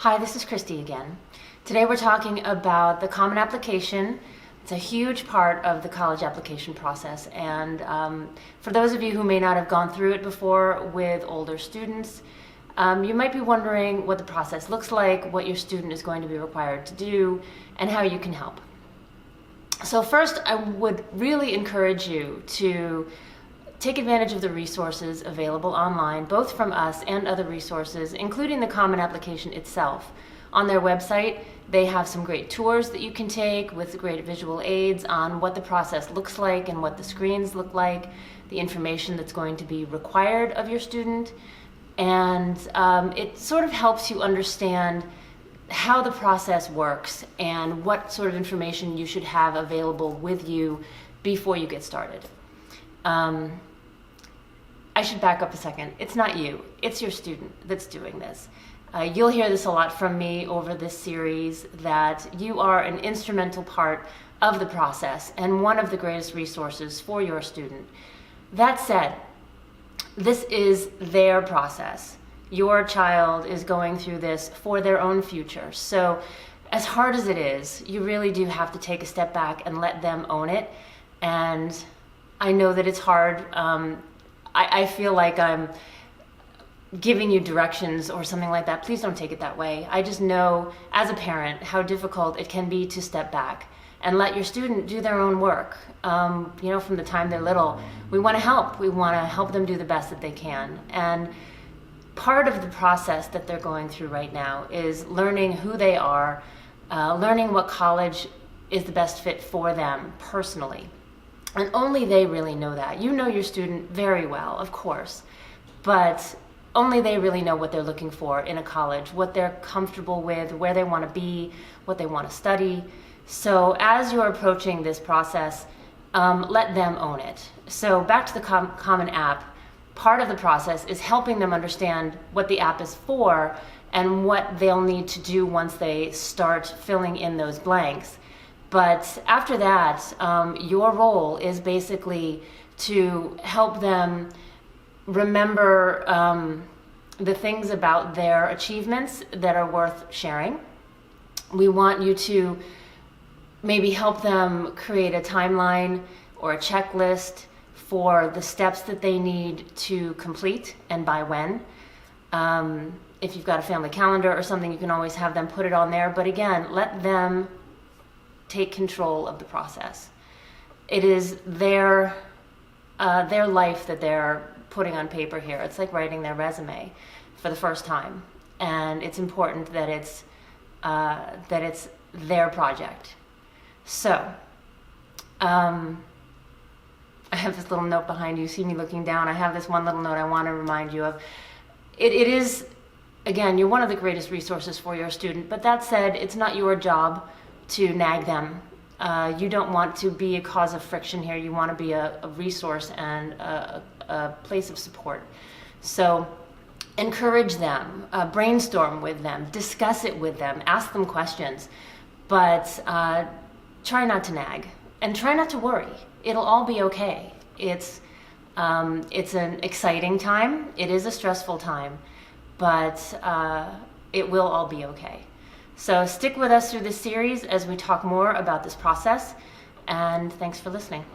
Hi, this is Christy again. Today we're talking about the Common Application. It's a huge part of the college application process, and for those of you who may not have gone through it before with older students, you might be wondering what the process looks like, what your student is going to be required to do, and how you can help. So first, I would really encourage you to take advantage of the resources available online, both from us and other resources, including the Common Application itself. On their website, they have some great tours that you can take with great visual aids on what the process looks like and what the screens look like, the information that's going to be required of your student, and it sort of helps you understand how the process works and what sort of information you should have available with you before you get started. I should back up a second. It's not you, it's your student that's doing this. You'll hear this a lot from me over this series, that you are an instrumental part of the process and one of the greatest resources for your student. That said, this is their process. Your child is going through this for their own future. So as hard as it is, you really do have to take a step back and let them own it. And I know that it's hard. I feel like I'm giving you directions or something like that. Please don't take it that way. I just know as a parent how difficult it can be to step back and let your student do their own work. From the time they're little, we want to help. We want to help them do the best that they can. And part of the process that they're going through right now is learning who they are, learning what college is the best fit for them personally. And only they really know that. You know your student very well, of course, but only they really know what they're looking for in a college, what they're comfortable with, where they want to be, what they want to study. So as you're approaching this process, let them own it. So back to the Common App, part of the process is helping them understand what the app is for and what they'll need to do once they start filling in those blanks. But after that, your role is basically to help them remember the things about their achievements that are worth sharing. We want you to maybe help them create a timeline or a checklist for the steps that they need to complete and by when. If you've got a family calendar or something, you can always have them put it on there. But again, let them take control of the process. It is their life that they're putting on paper here. It's like writing their resume for the first time, and it's important that it's their project. So, I have this little note behind you. See me looking down. I have this one little note I want to remind you of. It is, again, you're one of the greatest resources for your student, but that said, it's not your job to nag them. You don't want to be a cause of friction here. You want to be a resource and a place of support. So encourage them, brainstorm with them, discuss it with them, ask them questions, but try not to nag and try not to worry. It'll all be okay. It's an exciting time. It is a stressful time, but it will all be okay. So stick with us through this series as we talk more about this process, and thanks for listening.